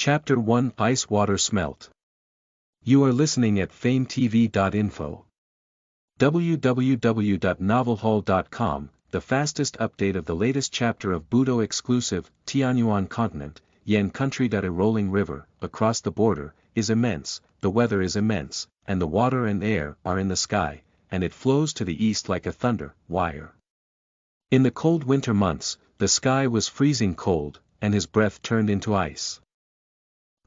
Chapter 1 Ice Water Smelt. You are listening at FameTV.info. www.novelfull.com, the fastest update of the latest chapter of Budo exclusive, Tianyuan continent, Yen country. A rolling river, across the border, is immense, the weather is immense, and the water and air are in the sky, and it flows to the east like a thunder wire. In the cold winter months, the sky was freezing cold, and his breath turned into ice.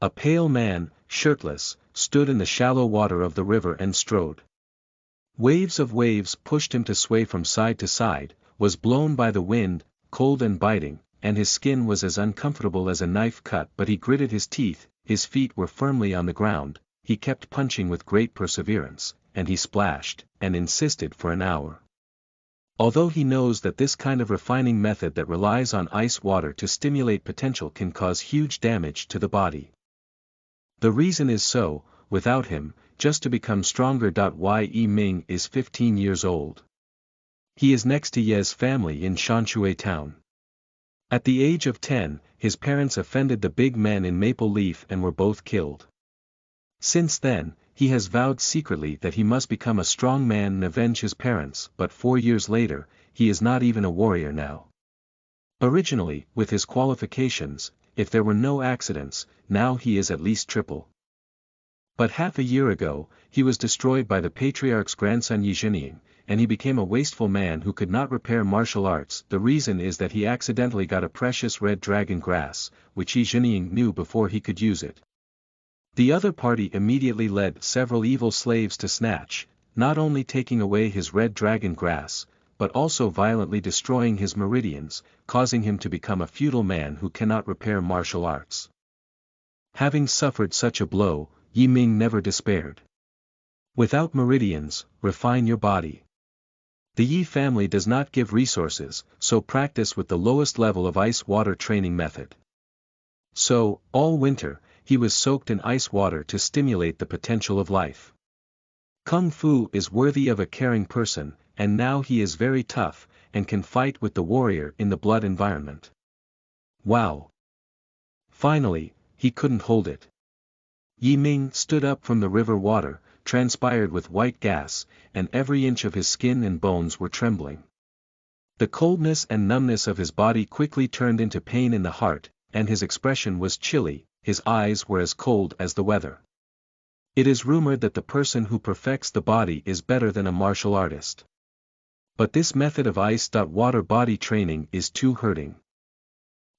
A pale man, shirtless, stood in the shallow water of the river and strode. Waves of waves pushed him to sway from side to side, was blown by the wind, cold and biting, and his skin was as uncomfortable as a knife cut, but he gritted his teeth, his feet were firmly on the ground, he kept punching with great perseverance, and he splashed, and insisted for an hour. Although he knows that this kind of refining method that relies on ice water to stimulate potential can cause huge damage to the body. The reason is so, without him, just to become stronger. Ye Ming is 15 years old. He is next to Ye's family in Shanshui town. At the age of 10, his parents offended the big men in Maple Leaf and were both killed. Since then, he has vowed secretly that he must become a strong man and avenge his parents, but 4 years later, he is not even a warrior now. Originally, with his qualifications, if there were no accidents, now he is at least triple. But half a year ago, he was destroyed by the patriarch's grandson Yi Zhinying, and he became a wasteful man who could not repair martial arts. The reason is that he accidentally got a precious red dragon grass, which Yi Zhinying knew before he could use it. The other party immediately led several evil slaves to snatch, not only taking away his red dragon grass, but also violently destroying his meridians, causing him to become a feudal man who cannot repair martial arts. Having suffered such a blow, Yi Ming never despaired. Without meridians, refine your body. The Yi family does not give resources, so practice with the lowest level of ice water training method. So, all winter, he was soaked in ice water to stimulate the potential of life. Kung Fu is worthy of a caring person, and now he is very tough, and can fight with the warrior in the blood environment. Wow! Finally, he couldn't hold it. Yi Ming stood up from the river water, transpired with white gas, and every inch of his skin and bones were trembling. The coldness and numbness of his body quickly turned into pain in the heart, and his expression was chilly, his eyes were as cold as the weather. It is rumored that the person who perfects the body is better than a martial artist. But this method of ice-water body training is too hurting.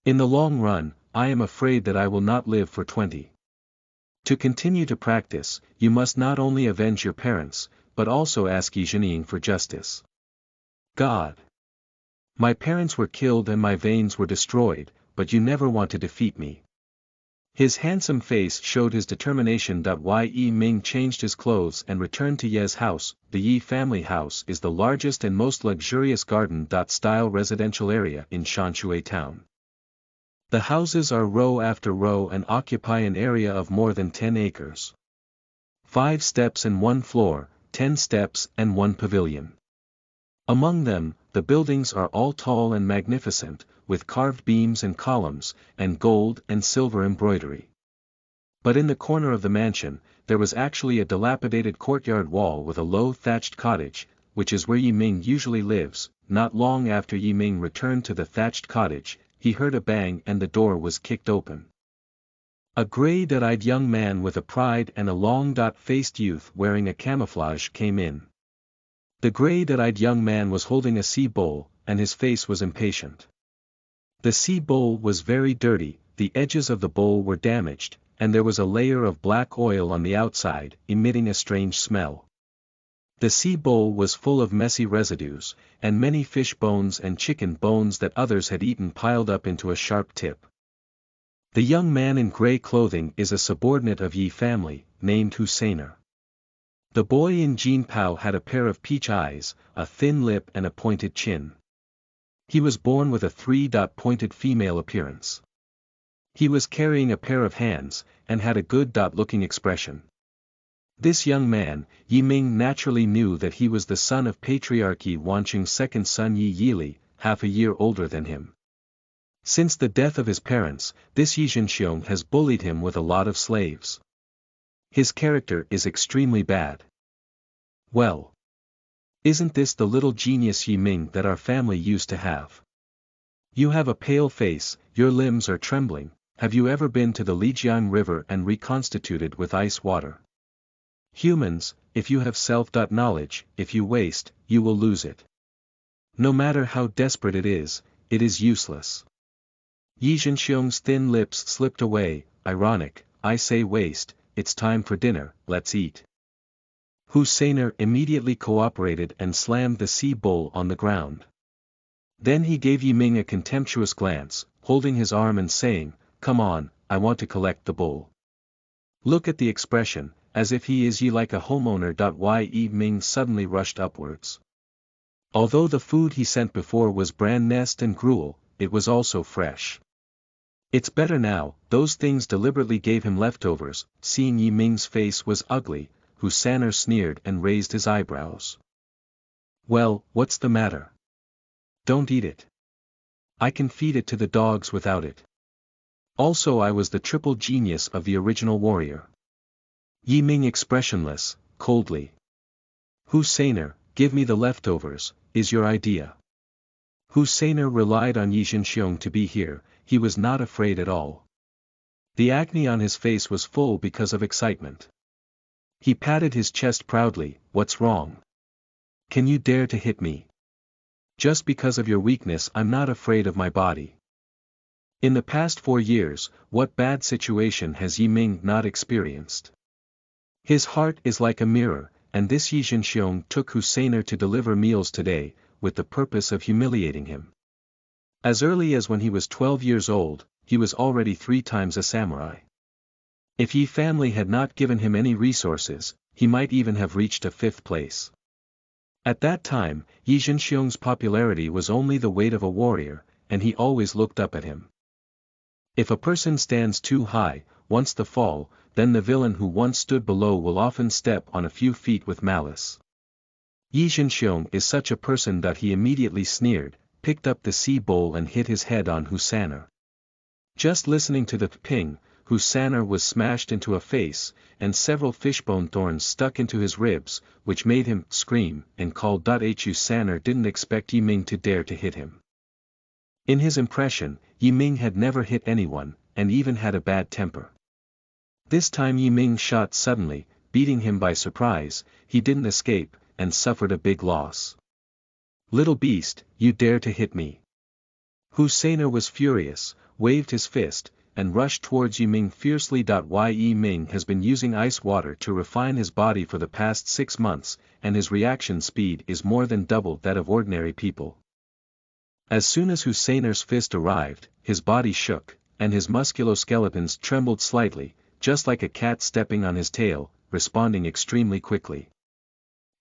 In the long run, I am afraid that I will not live for 20. To continue to practice, you must not only avenge your parents, but also ask Yi Zhinying for justice. God! My parents were killed and my veins were destroyed, but you never want to defeat me. His handsome face showed his determination. Yi Ming changed his clothes and returned to Ye's house. The Yi family house is the largest and most luxurious garden-style residential area in Shanshui town. The houses are row after row and occupy an area of more than 10 acres. 5 steps and 1 floor, 10 steps and 1 pavilion. Among them, the buildings are all tall and magnificent, with carved beams and columns, and gold and silver embroidery. But in the corner of the mansion, there was actually a dilapidated courtyard wall with a low thatched cottage, which is where Yi Ming usually lives. Not long after Yi Ming returned to the thatched cottage, he heard a bang and the door was kicked open. A gray-eyed young man with a pride and a long-faced youth wearing a camouflage came in. The gray-eyed young man was holding a sea bowl, and his face was impatient. The sea bowl was very dirty, the edges of the bowl were damaged, and there was a layer of black oil on the outside, emitting a strange smell. The sea bowl was full of messy residues, and many fish bones and chicken bones that others had eaten piled up into a sharp tip. The young man in gray clothing is a subordinate of Yi family, named Husseiner. The boy in Jean Pao had a pair of peach eyes, a thin lip and a pointed chin. He was born with a 3-pointed female appearance. He was carrying a pair of hands, and had a good-looking expression. This young man, Yi Ming naturally knew that he was the son of Patriarch Yi Wanqing's second son Yi Yili, half a year older than him. Since the death of his parents, this Yi Zhenxiong has bullied him with a lot of slaves. His character is extremely bad. Well, isn't this the little genius Yi Ming that our family used to have? You have a pale face, your limbs are trembling. Have you ever been to the Lijiang River and reconstituted with ice water? Humans, if you have self-knowledge, if you waste, you will lose it. No matter how desperate it is useless. Yi Zhenxiong's thin lips slipped away, ironic, I say waste, it's time for dinner, let's eat. Husseiner immediately cooperated and slammed the sea bowl on the ground. Then he gave Yi Ming a contemptuous glance, holding his arm and saying, come on, I want to collect the bowl. Look at the expression, as if he is ye like a homeowner. Yi Ming suddenly rushed upwards. Although the food he sent before was bran nest and gruel, it was also fresh. It's better now, those things deliberately gave him leftovers. Seeing Yi Ming's face was ugly, Husseiner sneered and raised his eyebrows. Well, what's the matter? Don't eat it. I can feed it to the dogs without it. Also I was the triple genius of the original warrior. Yi Ming expressionless, coldly. Husseiner, give me the leftovers, is your idea. Husseiner relied on Yi Zhenxiong to be here, he was not afraid at all. The acne on his face was full because of excitement. He patted his chest proudly, what's wrong? Can you dare to hit me? Just because of your weakness I'm not afraid of my body. In the past 4 years, what bad situation has Yi Ming not experienced? His heart is like a mirror, and this Yi Zhenxiong took Husseiner to deliver meals today, with the purpose of humiliating him. As early as when he was 12 years old, he was already 3 times a samurai. If Yi family had not given him any resources, he might even have reached a 5th place. At that time, Yi Zhenxiong's popularity was only the weight of a warrior, and he always looked up at him. If a person stands too high, wants to fall, then the villain who once stood below will often step on a few feet with malice. Yi Zhenxiong is such a person that he immediately sneered, picked up the sea bowl and hit his head on Husseiner. Just listening to the ping, Husseiner was smashed into a face, and several fishbone thorns stuck into his ribs, which made him scream and call. Husseiner didn't expect Yi Ming to dare to hit him. In his impression, Yi Ming had never hit anyone, and even had a bad temper. This time Yi Ming shot suddenly, beating him by surprise. He didn't escape, and suffered a big loss. Little beast, you dare to hit me. Husseiner was furious, waved his fist, and rushed towards Yi Ming fiercely. Yi Ming has been using ice water to refine his body for the past 6 months, and his reaction speed is more than double that of ordinary people. As soon as Husseiner's fist arrived, his body shook, and his musculoskeletons trembled slightly, just like a cat stepping on his tail, responding extremely quickly.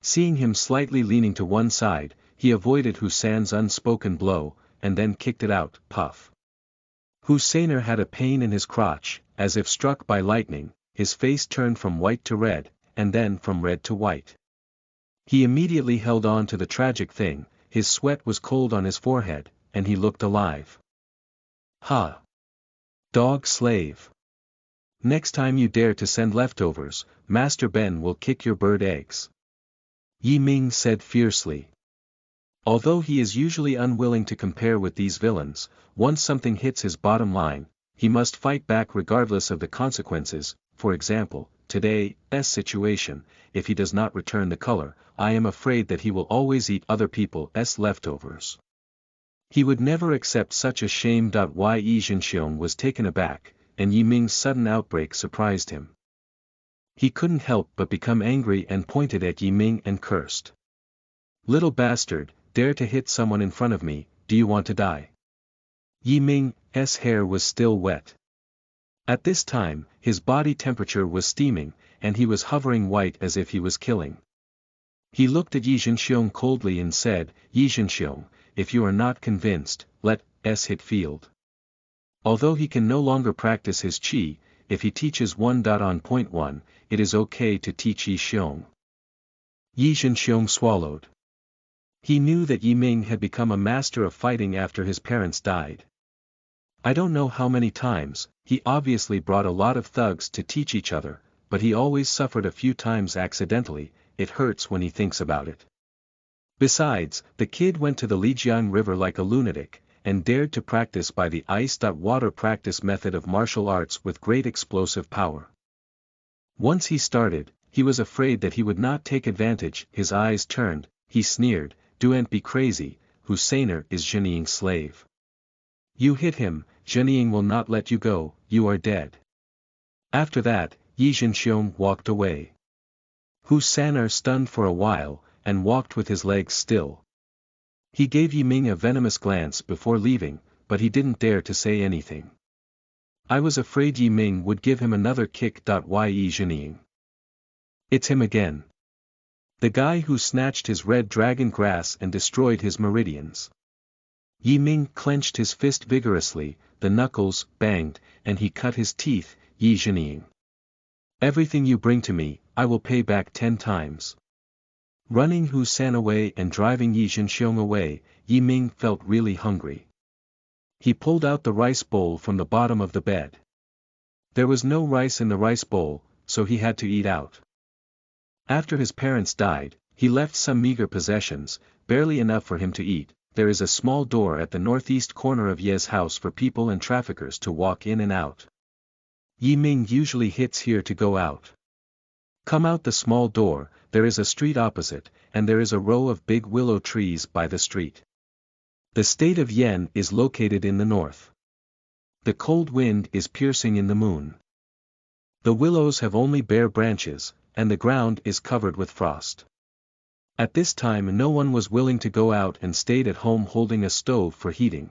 Seeing him slightly leaning to one side, he avoided Hussein's unspoken blow, and then kicked it out, puff. Husseiner had a pain in his crotch, as if struck by lightning, his face turned from white to red, and then from red to white. He immediately held on to the tragic thing, his sweat was cold on his forehead, and he looked alive. Ha! Dog slave! Next time you dare to send leftovers, Master Ben will kick your bird eggs. Yi Ming said fiercely. Although he is usually unwilling to compare with these villains, once something hits his bottom line, he must fight back regardless of the consequences. For example, today's situation, if he does not return the color, I am afraid that he will always eat other people's leftovers. He would never accept such a shame. Yi Zhenxiong was taken aback, and Yi Ming's sudden outbreak surprised him. He couldn't help but become angry and pointed at Yi Ming and cursed. Little bastard, dare to hit someone in front of me, do you want to die? Yi Ming's hair was still wet. At this time, his body temperature was steaming, and he was hovering white as if he was killing. He looked at Yi Zhenxiong coldly and said, Yi Zhenxiong, if you are not convinced, let's hit field. Although he can no longer practice his qi, if he teaches 1. On point 1, it is okay to teach Yi Xiong. Yi Zhenxiong swallowed. He knew that Yi Ming had become a master of fighting after his parents died. I don't know how many times, he obviously brought a lot of thugs to teach each other, but he always suffered a few times accidentally. It hurts when he thinks about it. Besides, the kid went to the Lijiang River like a lunatic, and dared to practice by the ice-water practice method of martial arts with great explosive power. Once he started, he was afraid that he would not take advantage. His eyes turned, he sneered, "Don't be crazy, Husseiner is Zheniying's slave. You hit him, Zheniying will not let you go, you are dead." After that, Yi Zhenxiong walked away. Husseiner stunned for a while, and walked with his legs still. He gave Yiming a venomous glance before leaving, but he didn't dare to say anything. I was afraid Yiming would give him another kick. Yi Zheniying. It's him again. The guy who snatched his red dragon grass and destroyed his meridians. Yiming clenched his fist vigorously, the knuckles banged, and he cut his teeth. Yi Zheniying. Everything you bring to me, I will pay back 10 times. Running Hussein away and driving Yi Zhenxiong away, Yiming felt really hungry. He pulled out the rice bowl from the bottom of the bed. There was no rice in the rice bowl, so he had to eat out. After his parents died, he left some meager possessions, barely enough for him to eat. There is a small door at the northeast corner of Ye's house for people and traffickers to walk in and out. Yiming usually hits here to go out. Come out the small door, there is a street opposite, and there is a row of big willow trees by the street. The state of Yen is located in the north. The cold wind is piercing in the moon. The willows have only bare branches, and the ground is covered with frost. At this time no one was willing to go out and stayed at home holding a stove for heating.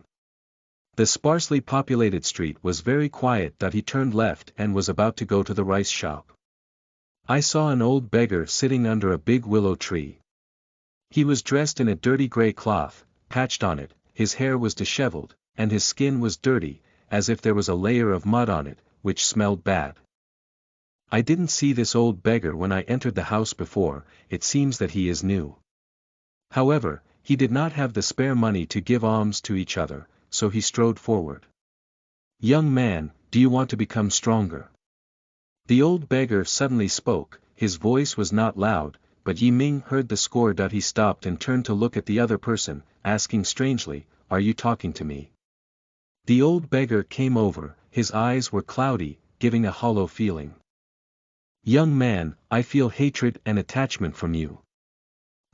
The sparsely populated street was very quiet. He turned left and was about to go to the rice shop. I saw an old beggar sitting under a big willow tree. He was dressed in a dirty gray cloth, patched on it, his hair was disheveled, and his skin was dirty, as if there was a layer of mud on it, which smelled bad. I didn't see this old beggar when I entered the house before. It seems that he is new. However, he did not have the spare money to give alms to each other, so he strode forward. "Young man, do you want to become stronger?" The old beggar suddenly spoke. His voice was not loud, but Yiming heard the score. He stopped and turned to look at the other person, asking strangely, "Are you talking to me?" The old beggar came over, his eyes were cloudy, giving a hollow feeling. "Young man, I feel hatred and attachment from you.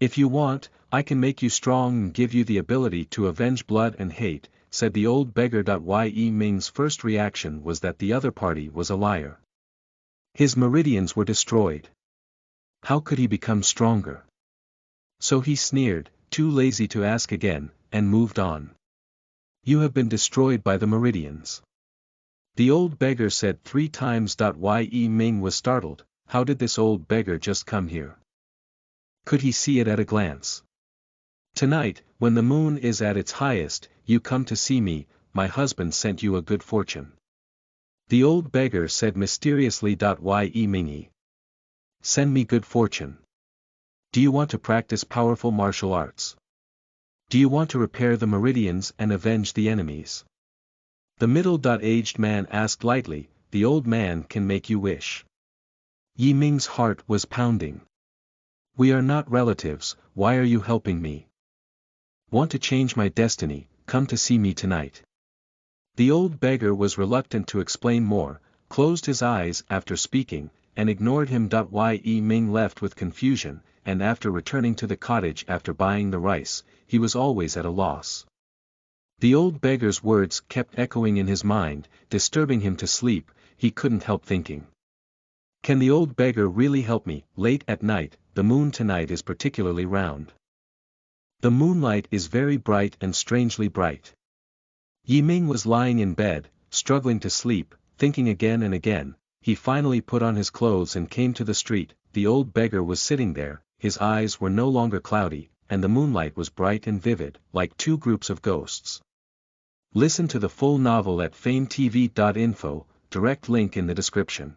If you want, I can make you strong and give you the ability to avenge blood and hate," said the old beggar. Yi Ming's first reaction was that the other party was a liar. His meridians were destroyed. How could he become stronger? So he sneered, too lazy to ask again, and moved on. "You have been destroyed by the meridians." The old beggar said 3 times. Yi Ming was startled. How did this old beggar just come here? Could he see it at a glance? "Tonight, when the moon is at its highest, you come to see me. My husband sent you a good fortune." The old beggar said mysteriously. Yi Ming. "Send me good fortune. Do you want to practice powerful martial arts? Do you want to repair the meridians and avenge the enemies?" The middle-aged man asked lightly. The old man can make you wish. Yi Ming's heart was pounding. "We are not relatives, why are you helping me? Want to change my destiny, come to see me tonight." The old beggar was reluctant to explain more, closed his eyes after speaking, and ignored him. Yi Ming left with confusion, and after returning to the cottage after buying the rice, he was always at a loss. The old beggar's words kept echoing in his mind, disturbing him to sleep. He couldn't help thinking. Can the old beggar really help me? Late at night, the moon tonight is particularly round. The moonlight is very bright and strangely bright. Yiming was lying in bed, struggling to sleep, thinking again and again. He finally put on his clothes and came to the street. The old beggar was sitting there, his eyes were no longer cloudy, and the moonlight was bright and vivid, like 2 groups of ghosts. Listen to the full novel at FameTV.info, direct link in the description.